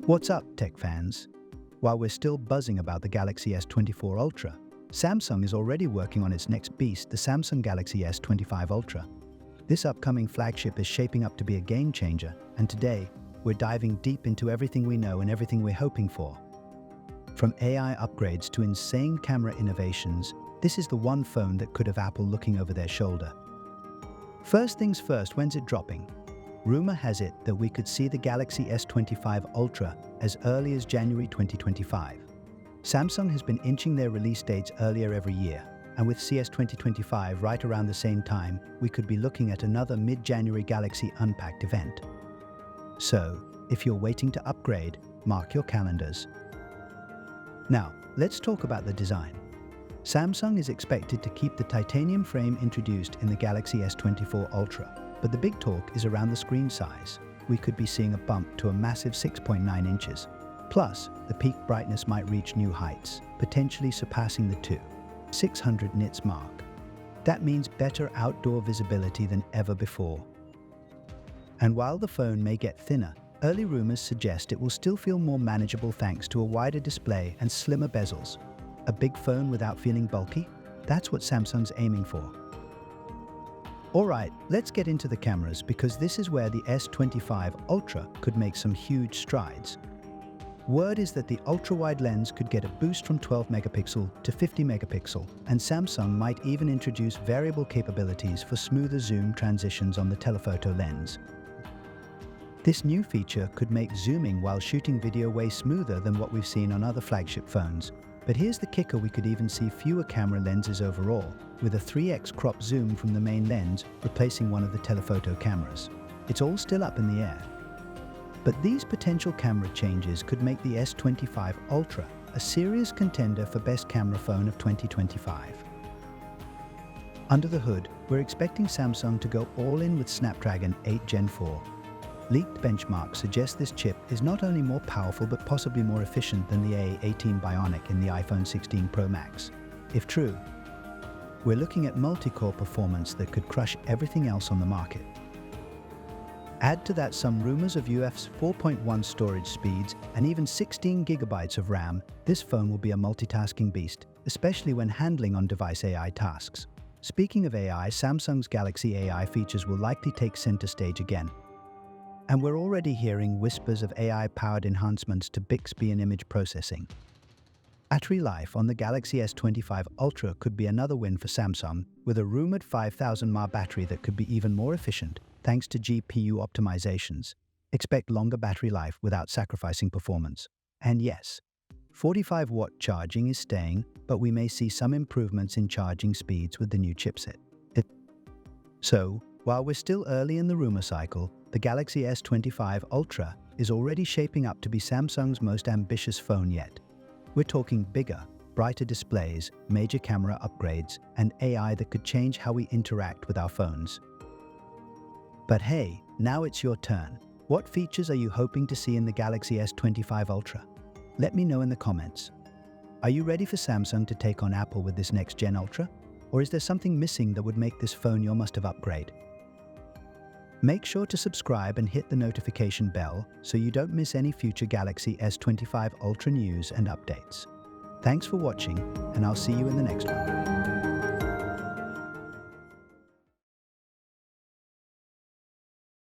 What's up, tech fans? While we're still buzzing about the Galaxy S24 Ultra, Samsung is already working on its next beast, the Samsung Galaxy S25 Ultra. This upcoming flagship is shaping up to be a game changer, and today, we're diving deep into everything we know and everything we're hoping for. From AI upgrades to insane camera innovations, this is the one phone that could have Apple looking over their shoulder. First things first, when's it dropping? Rumor has it that we could see the Galaxy S25 Ultra as early as January 2025. Samsung has been inching their release dates earlier every year, and with CS 2025 right around the same time, we could be looking at another mid-January Galaxy Unpacked event. So, if you're waiting to upgrade, mark your calendars. Now, let's talk about the design. Samsung is expected to keep the titanium frame introduced in the Galaxy S24 Ultra, but the big talk is around the screen size. We could be seeing a bump to a massive 6.9 inches. Plus, the peak brightness might reach new heights, potentially surpassing the 600 nits mark. That means better outdoor visibility than ever before. And while the phone may get thinner, early rumors suggest it will still feel more manageable thanks to a wider display and slimmer bezels. A big phone without feeling bulky? That's what Samsung's aiming for. Alright, let's get into the cameras because this is where the S25 Ultra could make some huge strides. Word is that the ultra-wide lens could get a boost from 12 megapixel to 50 megapixel, and Samsung might even introduce variable capabilities for smoother zoom transitions on the telephoto lens. This new feature could make zooming while shooting video way smoother than what we've seen on other flagship phones. But here's the kicker: we could even see fewer camera lenses overall, with a 3x crop zoom from the main lens replacing one of the telephoto cameras. It's all still up in the air. But these potential camera changes could make the S25 Ultra a serious contender for best camera phone of 2025. Under the hood, we're expecting Samsung to go all in with Snapdragon 8 Gen 4. Leaked benchmarks suggest this chip is not only more powerful but possibly more efficient than the A18 Bionic in the iPhone 16 Pro Max. If true, we're looking at multi-core performance that could crush everything else on the market. Add to that some rumors of UFS 4.1 storage speeds and even 16 gigabytes of RAM, this phone will be a multitasking beast, especially when handling on-device AI tasks. Speaking of AI, Samsung's Galaxy AI features will likely take center stage again. And we're already hearing whispers of AI-powered enhancements to Bixby and image processing. Battery life on the Galaxy S25 Ultra could be another win for Samsung, with a rumored 5,000 mAh battery that could be even more efficient thanks to GPU optimizations. Expect longer battery life without sacrificing performance. And yes, 45-watt charging is staying, but we may see some improvements in charging speeds with the new chipset. So, while we're still early in the rumor cycle, the Galaxy S25 Ultra is already shaping up to be Samsung's most ambitious phone yet. We're talking bigger, brighter displays, major camera upgrades, and AI that could change how we interact with our phones. But hey, now it's your turn. What features are you hoping to see in the Galaxy S25 Ultra? Let me know in the comments. Are you ready for Samsung to take on Apple with this next-gen Ultra? Or is there something missing that would make this phone your must-have upgrade? Make sure to subscribe and hit the notification bell so you don't miss any future Galaxy S25 Ultra news and updates. Thanks for watching, and I'll see you in the next one.